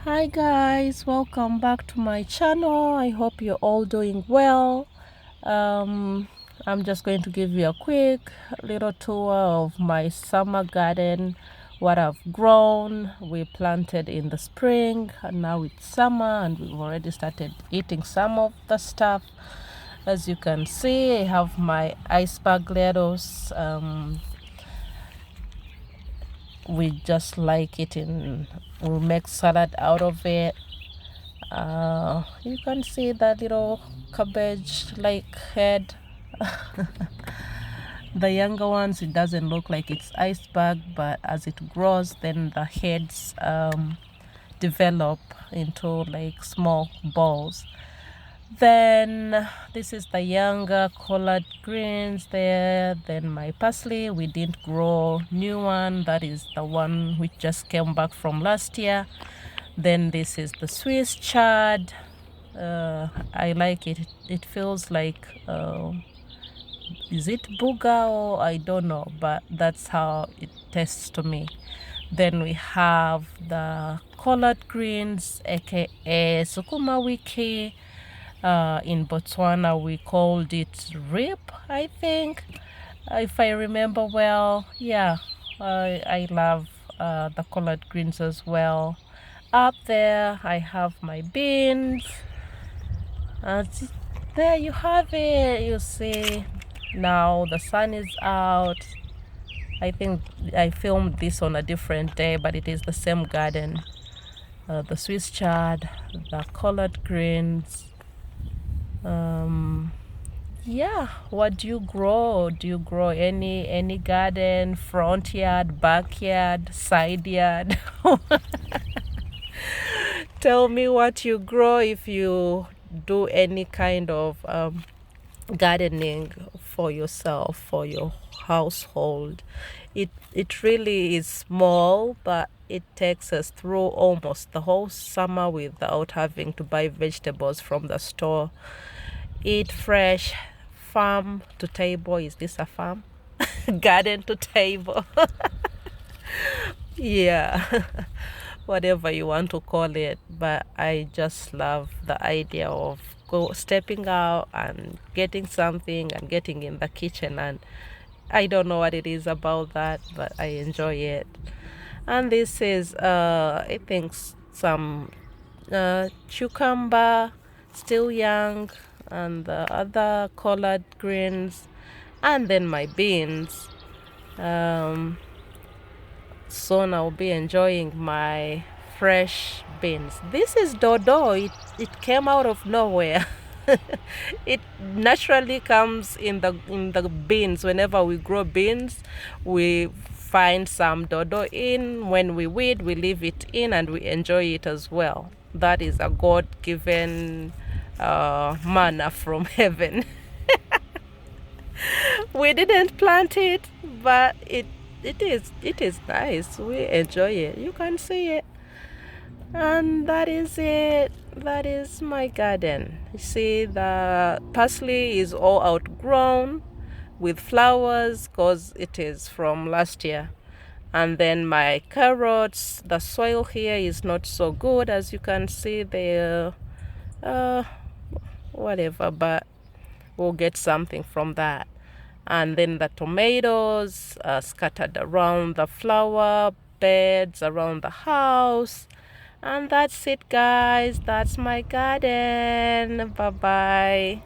Hi guys, welcome back to my channel. I hope you're all doing well. I'm just going to give you a quick little tour of my summer garden, what I've grown. We planted in the spring and now it's summer and we've already started eating some of the stuff. As you can see, I have my iceberg lettuce. We just like it in, we'll make salad out of it. You can see that little cabbage like head. The younger ones, it doesn't look like it's iceberg, but as it grows, then the heads develop into like small balls. Then this is the younger collard greens there. Then my parsley, we didn't grow new one. That is the one which just came back from last year. Then this is the Swiss chard. I like it. It feels like, is it booger or I don't know, but that's how it tastes to me. Then we have the collard greens, aka sukuma wiki. In Botswana, we called it rip, I think, if I remember well. Yeah, I love the collard greens as well. Up there, I have my beans. There you have it. You see, now the sun is out. I think I filmed this on a different day, but it is the same garden. The Swiss chard, the collard greens. Yeah, what do you grow? Do you grow any garden, front yard, backyard, side yard? Tell me what you grow if you do any kind of gardening for yourself, for your household. It really is small, but it takes us through almost the whole summer without having to buy vegetables from the store. Eat fresh, farm to table. Is this a farm? Garden to table. Yeah. Whatever you want to call it, but I just love the idea of stepping out and getting something and getting in the kitchen, and I don't know what it is about that, but I enjoy it. And this is I think some cucumber, still young, and the other collard greens, and then my beans. Soon I'll be enjoying my fresh beans. This is dodo. It came out of nowhere. It naturally comes in the beans. Whenever we grow beans, we find some dodo in. When we weed, we leave it in and we enjoy it as well. That is a God-given manna from heaven. We didn't plant it, but it is nice. We enjoy it. You can see it. And that is it. That is my garden. You see, the parsley is all outgrown with flowers because it is from last year. And then my carrots, the soil here is not so good, as you can see there. Whatever, but we'll get something from that. And then the tomatoes scattered around the flower beds around the house. And that's it, guys. That's my garden. Bye bye.